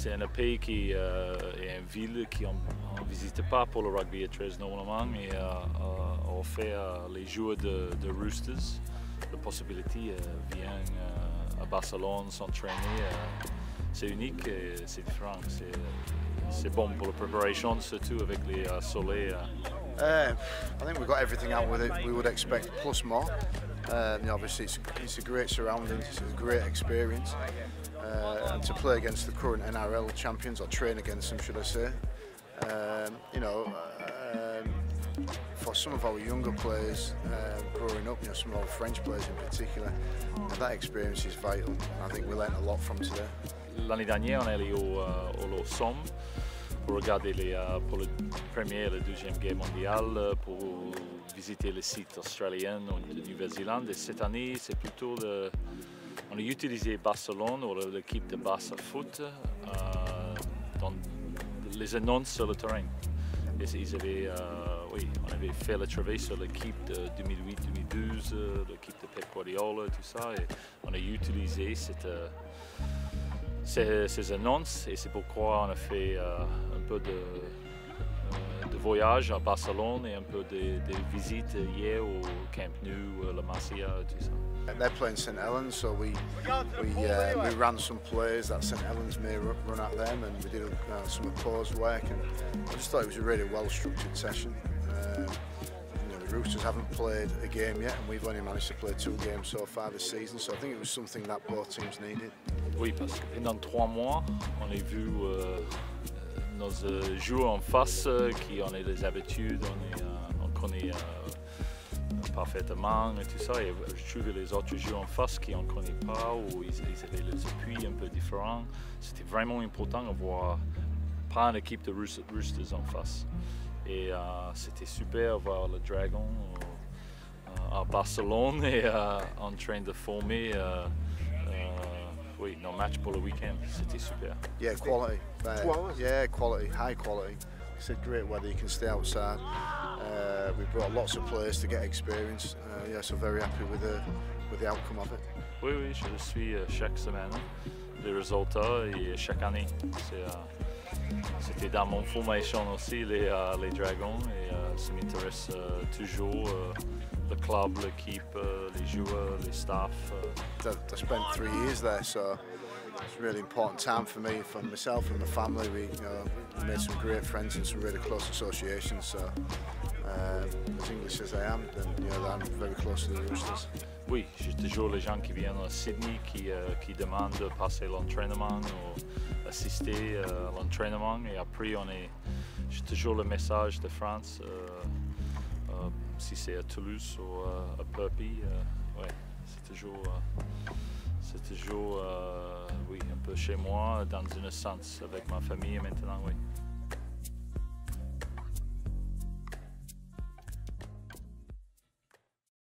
c'est un pays qui est une ville qu'on ne visite pas pour le rugby à 13 normalement, mais on fait les joueurs de Roosters. La possibilité vient à Barcelone s'entraîner. C'est unique et c'est différent. C'est bon pour la préparation, surtout avec les soleils. I think we've got everything out with it we would expect, plus more. Obviously, it's a great surrounding, it's a great experience. And to play against the current NRL champions, or train against them, should I say. For some of our younger players growing up, some of our French players in particular, that experience is vital. I think we learned a lot from today. L'année dernière, on est allé au sont pour regarder pour le premier et le deuxième guerre mondiale, pour visiter les sites australiens de Nouvelle-Zélande. Et cette année, c'est plutôt on a utilisé Barcelone ou l'équipe de Barça Foot dans les annonces sur le terrain. Et on avait fait le travail sur l'équipe de 2008-2012, l'équipe de Pep Guardiola, tout ça. Et on a utilisé ces annonces et c'est pourquoi on a fait un peu de voyage à Barcelone et un peu de visites hier au Camp Nou, La Masia, tout ça. They're playing St Helens, so we ran some plays that St Helens may run at them, and we did some opposed work, and I just thought it was a really well-structured session. The Roosters haven't played a game yet, and we've only managed to play 2 games so far this season, so I think it was something that both teams needed. Oui, parce que pendant 3 mois, on a vu nos joueurs en face qui ont les habitudes, on connaît parfaitement et tout ça. Et je trouve les autres joueurs en face qui on ne connaît pas ou ils avaient les appuis un peu différents. C'était vraiment important de voir pas une équipe de Roosters en face. Et c'était super de voir le Dragon à Barcelone et en train de former nos matchs pour le week-end. C'était super. Yeah, quality. Yeah, quality, high quality. It's a great weather, you can stay outside. We brought lots of players to get experience. So very happy with the outcome of it. Oui, je le suis chaque semaine. Les résultats et chaque année. C'était dans mon formation aussi, les Dragons, et ça m'intéresse toujours, le club, l'équipe, les joueurs, les staff. I spent 3 years there, so it's a really important time for me, for myself and my family. We made some great friends and some really close associations. So, as English as I am, then I'm very close to the Roosters. Oui, j'ai toujours les gens qui viennent à Sydney qui demandent de passer l'entraînement ou assister à l'entraînement. Et après, j'ai toujours le message de France, si c'est à Toulouse ou à Perpignan. C'est toujours un peu chez moi, dans un sens, avec ma famille maintenant, oui.